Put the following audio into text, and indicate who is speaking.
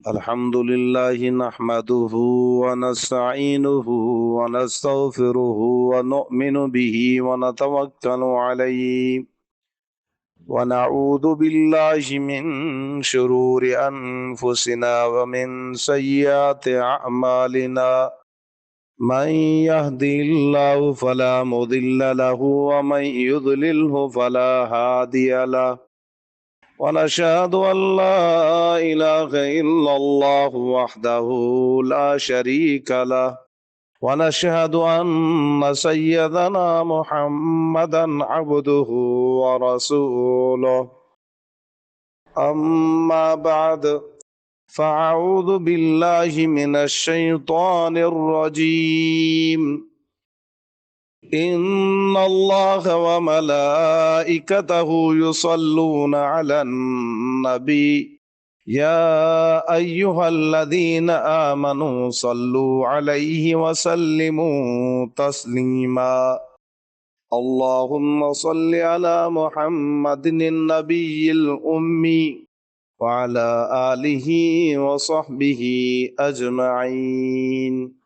Speaker 1: الحمد لله نحمده ونستعينه ونستغفره ونؤمن به ونتوكل عليه ونعوذ بالله من شرور أنفسنا ومن سيئات أعمالنا من يهدي الله فلا مضل له ومن يضلله فلا هادي له ونشهد أن لا إله إلا الله وحده لا شريك له ونشهد أن سيدنا محمدا عبده ورسوله أما بعد فأعوذ بالله من الشيطان الرجيم إن الله وملائكته يصلون على النبي يا أيها الذين آمنوا صلوا عليه وسلموا تسليما اللهم صل على محمد النبي الأمي وعلى آله وصحبه أجمعين